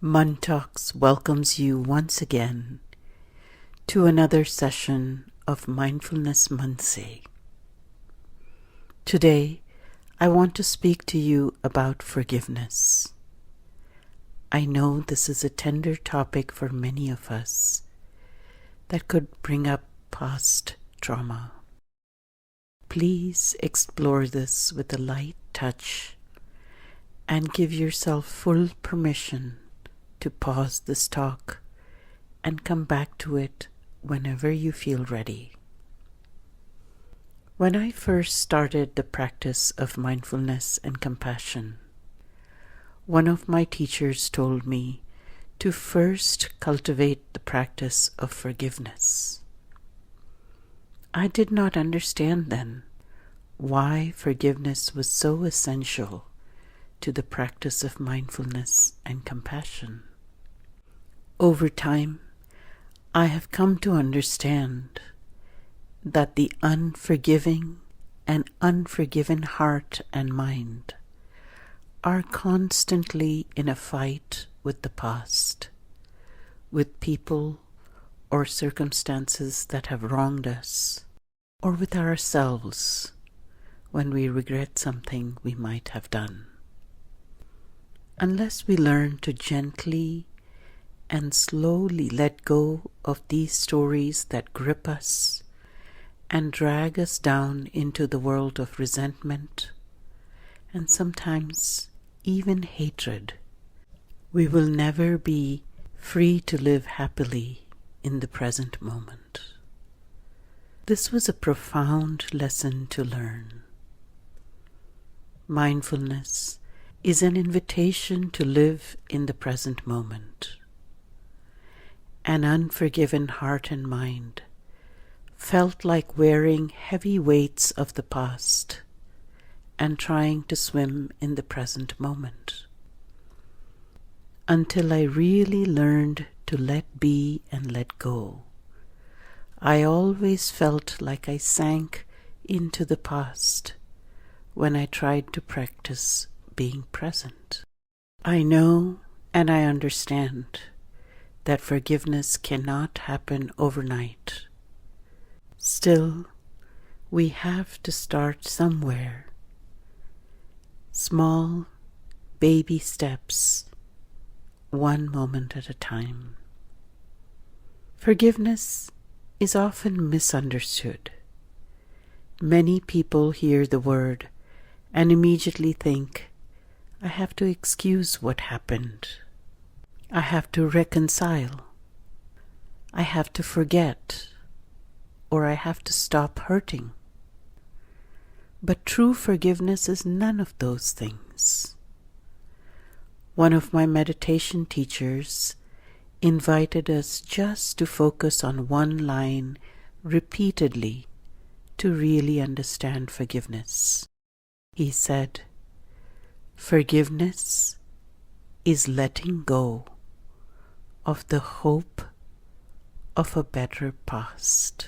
Muntalks welcomes you once again to another session of Mindfulness Monday. Today, I want to speak to you about forgiveness. I know this is a tender topic for many of us that could bring up past trauma. Please explore this with a light touch and give yourself full permission to pause this talk and come back to it whenever you feel ready. When I first started the practice of mindfulness and compassion, one of my teachers told me to first cultivate the practice of forgiveness. I did not understand then why forgiveness was so essential to the practice of mindfulness and compassion. Over time, I have come to understand that the unforgiving and unforgiven heart and mind are constantly in a fight with the past, with people or circumstances that have wronged us, or with ourselves when we regret something we might have done. Unless we learn to gently and slowly let go of these stories that grip us and drag us down into the world of resentment and sometimes even hatred, we will never be free to live happily in the present moment. This was a profound lesson to learn. Mindfulness is an invitation to live in the present moment. An unforgiven heart and mind felt like wearing heavy weights of the past and trying to swim in the present moment. Until I really learned to let be and let go, I always felt like I sank into the past when I tried to practice being present. I know and I understand that forgiveness cannot happen overnight. Still, we have to start somewhere. Small, baby steps, one moment at a time. Forgiveness is often misunderstood. Many people hear the word and immediately think, I have to excuse what happened. I have to reconcile. I have to forget. Or I have to stop hurting. But true forgiveness is none of those things. One of my meditation teachers invited us just to focus on one line repeatedly to really understand forgiveness. He said, forgiveness is letting go of the hope of a better past.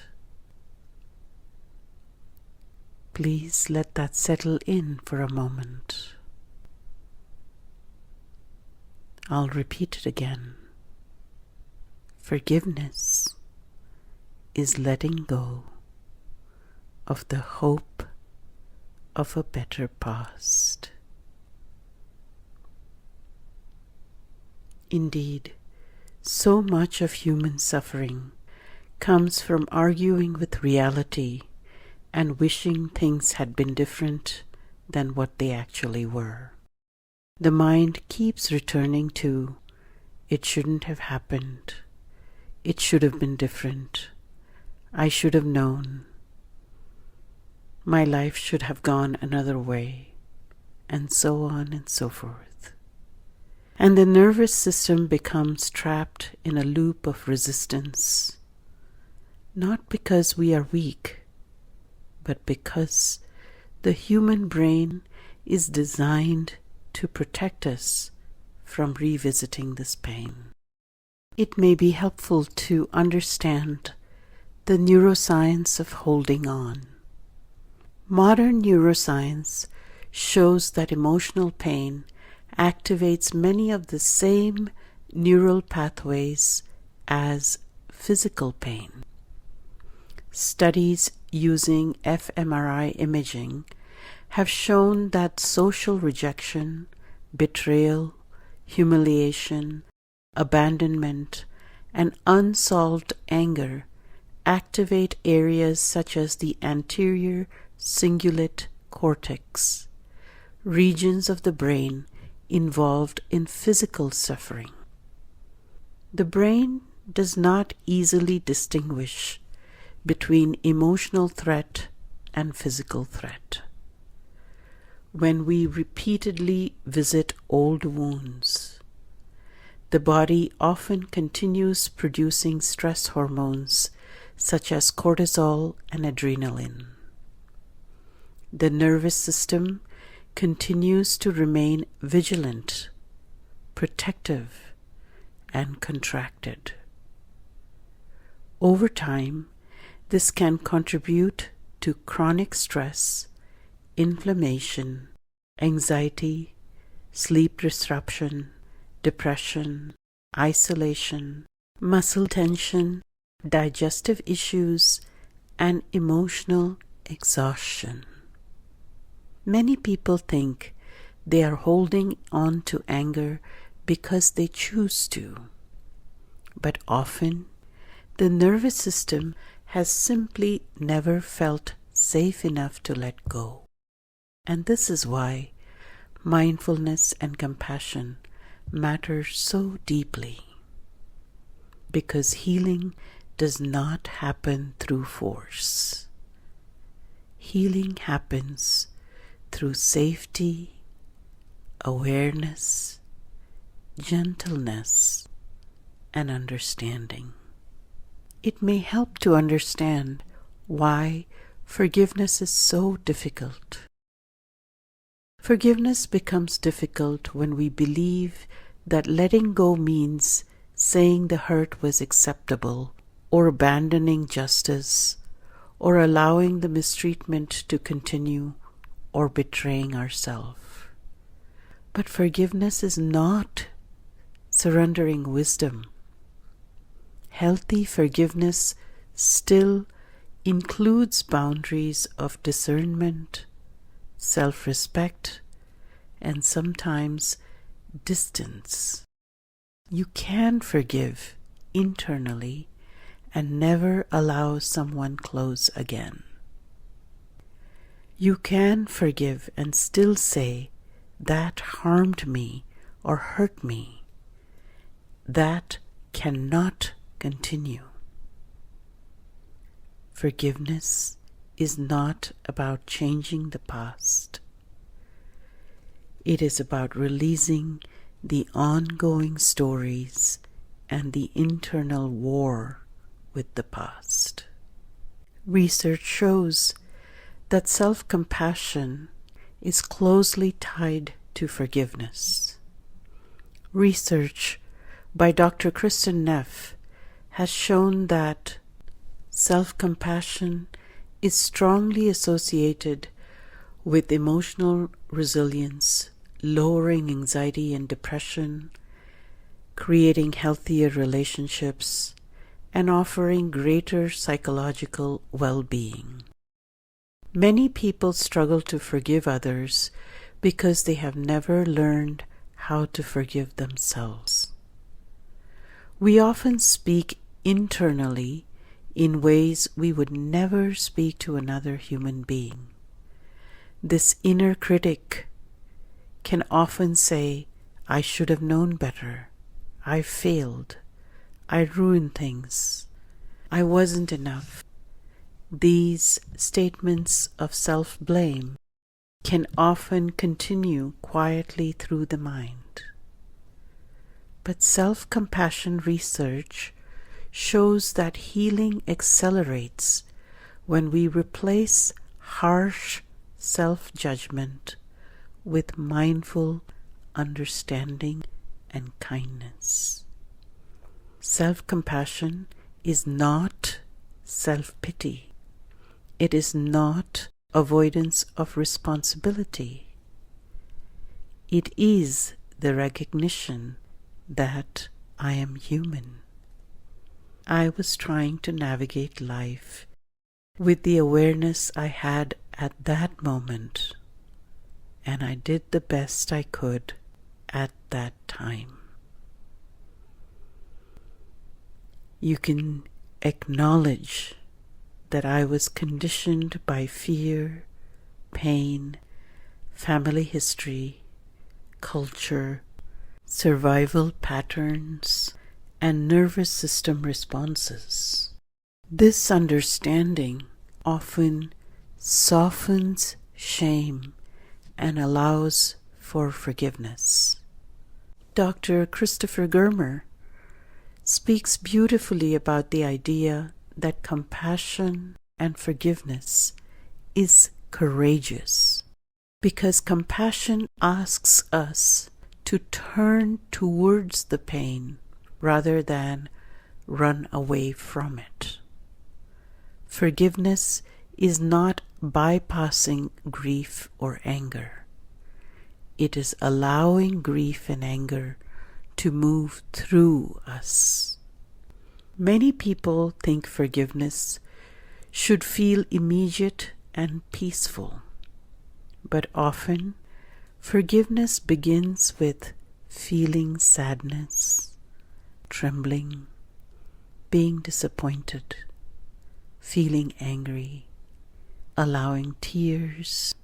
Please let that settle in for a moment. I'll repeat it again. Forgiveness is letting go of the hope of a better past. Indeed, so much of human suffering comes from arguing with reality and wishing things had been different than what they actually were. The mind keeps returning to, it shouldn't have happened, it should have been different, I should have known, my life should have gone another way, and so on and so forth. And the nervous system becomes trapped in a loop of resistance, not because we are weak, but because the human brain is designed to protect us from revisiting this pain. It may be helpful to understand the neuroscience of holding on. Modern neuroscience shows that emotional pain activates many of the same neural pathways as physical pain. Studies using fMRI imaging have shown that social rejection, betrayal, humiliation, abandonment, and unsolved anger activate areas such as the anterior cingulate cortex, regions of the brain involved in physical suffering. The brain does not easily distinguish between emotional threat and physical threat. When we repeatedly visit old wounds, the body often continues producing stress hormones such as cortisol and adrenaline. The nervous system continues to remain vigilant, protective, and contracted. Over time, this can contribute to chronic stress, inflammation, anxiety, sleep disruption, depression, isolation, muscle tension, digestive issues, and emotional exhaustion. Many people think they are holding on to anger because they choose to, but often the nervous system has simply never felt safe enough to let go. And this is why mindfulness and compassion matter so deeply, because healing does not happen through force. Healing happens through safety, awareness, gentleness, and understanding. It may help to understand why forgiveness is so difficult. Forgiveness becomes difficult when we believe that letting go means saying the hurt was acceptable, or abandoning justice, or allowing the mistreatment to continue, or betraying ourselves. But forgiveness is not surrendering wisdom. Healthy forgiveness still includes boundaries of discernment, self-respect, and sometimes distance. You can forgive internally and never allow someone close again. You can forgive and still say, "That harmed me or hurt me. That cannot continue." Forgiveness is not about changing the past. It is about releasing the ongoing stories and the internal war with the past. Research shows that self-compassion is closely tied to forgiveness. Research by Dr. Kristen Neff has shown that self-compassion is strongly associated with emotional resilience, lowering anxiety and depression, creating healthier relationships, and offering greater psychological well-being. Many people struggle to forgive others because they have never learned how to forgive themselves. We often speak internally in ways we would never speak to another human being. This inner critic can often say, "I should have known better. I failed. I ruined things. I wasn't enough." These statements of self-blame can often continue quietly through the mind. But self-compassion research shows that healing accelerates when we replace harsh self-judgment with mindful understanding and kindness. Self-compassion is not self-pity. It is not avoidance of responsibility. It is the recognition that I am human. I was trying to navigate life with the awareness I had at that moment, and I did the best I could at that time. You can acknowledge that I was conditioned by fear, pain, family history, culture, survival patterns, and nervous system responses. This understanding often softens shame and allows for forgiveness. Dr. Christopher Germer speaks beautifully about the idea that compassion and forgiveness is courageous, because compassion asks us to turn towards the pain rather than run away from it. Forgiveness is not bypassing grief or anger. It is allowing grief and anger to move through us. Many people think forgiveness should feel immediate and peaceful, but often forgiveness begins with feeling sadness, trembling, being disappointed, feeling angry, allowing tears,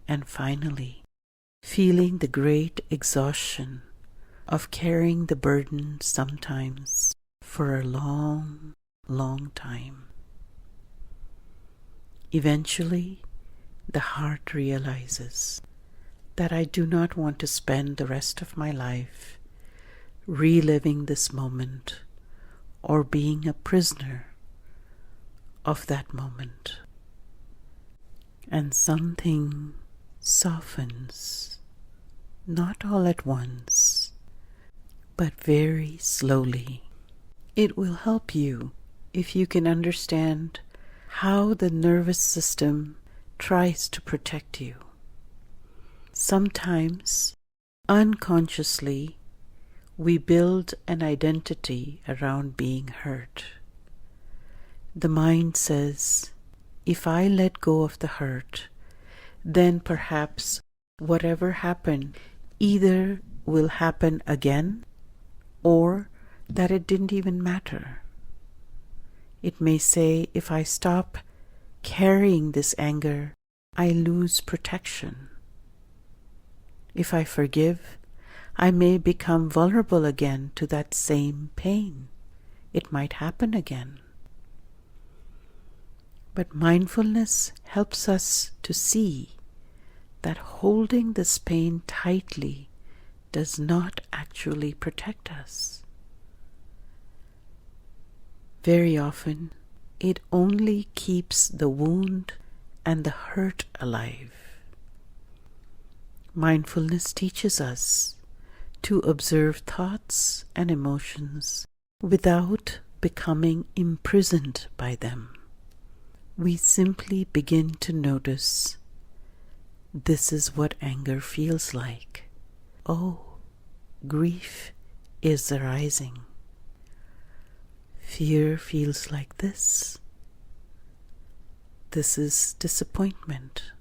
and finally, feeling the great exhaustion of carrying the burden sometimes for a long, long time. Eventually, the heart realizes that I do not want to spend the rest of my life reliving this moment or being a prisoner of that moment. And something softens, not all at once, but very slowly. It will help you if you can understand how the nervous system tries to protect you. Sometimes, unconsciously, we build an identity around being hurt. The mind says, if I let go of the hurt, then perhaps whatever happened either will happen again or that it didn't even matter. It may say, if I stop carrying this anger, I lose protection. If I forgive, I may become vulnerable again to that same pain. It might happen again. But mindfulness helps us to see that holding this pain tightly does not actually protect us. Very often, it only keeps the wound and the hurt alive. Mindfulness teaches us to observe thoughts and emotions without becoming imprisoned by them. We simply begin to notice, this is what anger feels like. Oh, grief is arising. Fear feels like this. This is disappointment.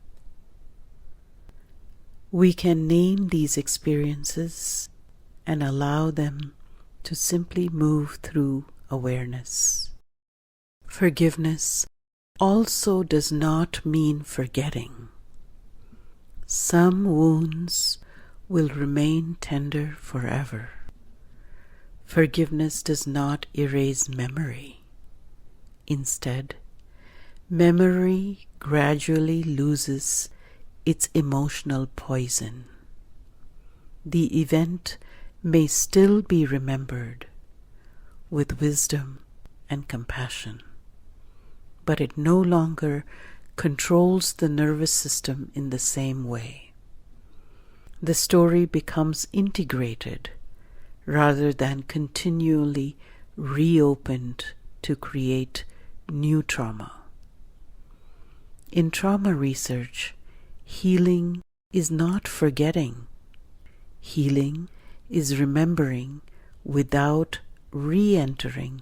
We can name these experiences and allow them to simply move through awareness. Forgiveness also does not mean forgetting. Some wounds will remain tender forever. Forgiveness does not erase memory. Instead, memory gradually loses its emotional poison. The event may still be remembered with wisdom and compassion, but it no longer controls the nervous system in the same way. The story becomes integrated rather than continually reopened to create new trauma. In trauma research, healing is not forgetting. Healing is remembering without re-entering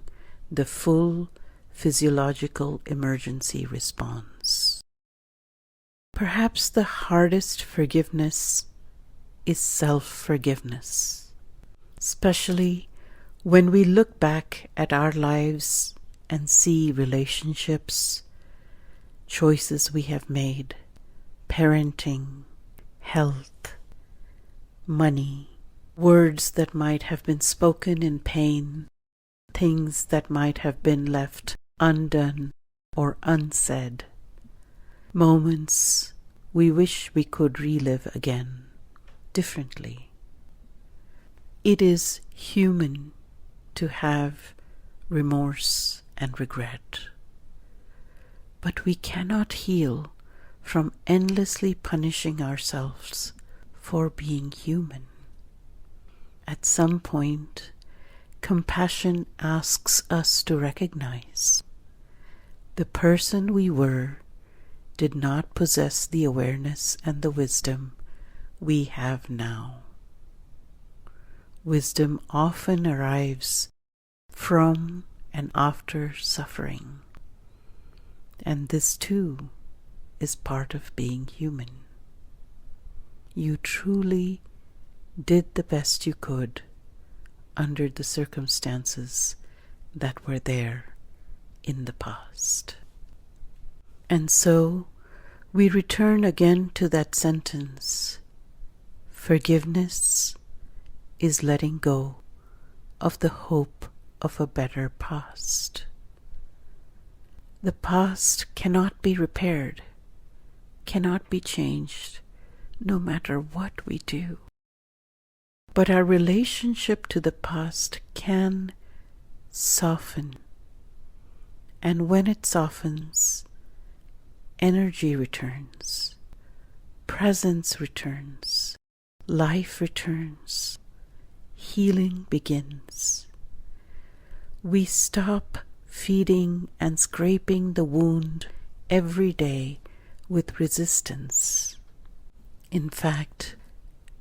the full physiological emergency response. Perhaps the hardest forgiveness is self-forgiveness, especially when we look back at our lives and see relationships, choices we have made, parenting, health, money, words that might have been spoken in pain, things that might have been left undone or unsaid, moments we wish we could relive again, differently. It is human to have remorse and regret, but we cannot heal from endlessly punishing ourselves for being human. At some point, compassion asks us to recognize the person we were did not possess the awareness and the wisdom we have now. Wisdom often arrives from and after suffering, and this too is part of being human. You truly did the best you could under the circumstances that were there in the past. And so we return again to that sentence: forgiveness is letting go of the hope of a better past. The past cannot be repaired, cannot be changed, no matter what we do. But our relationship to the past can soften. And when it softens, energy returns, presence returns, life returns, healing begins. We stop feeding and scraping the wound every day with resistance. In fact,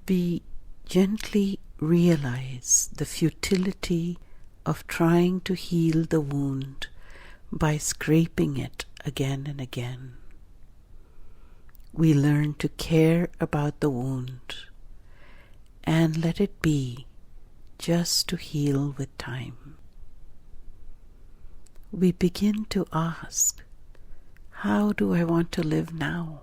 we gently realize the futility of trying to heal the wound by scraping it again and again. We learn to care about the wound and let it be just to heal with time. We begin to ask, how do I want to live now?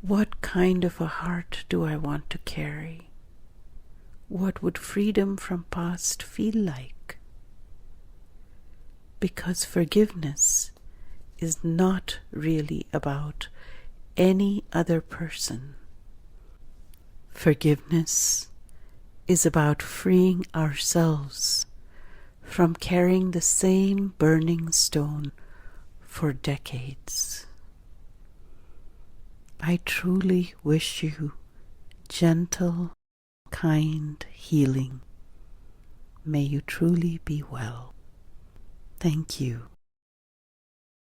What kind of a heart do I want to carry? What would freedom from past feel like? Because forgiveness is not really about any other person. Forgiveness is about freeing ourselves from carrying the same burning stone for decades. I truly wish you gentle, kind healing. May you truly be well. Thank you.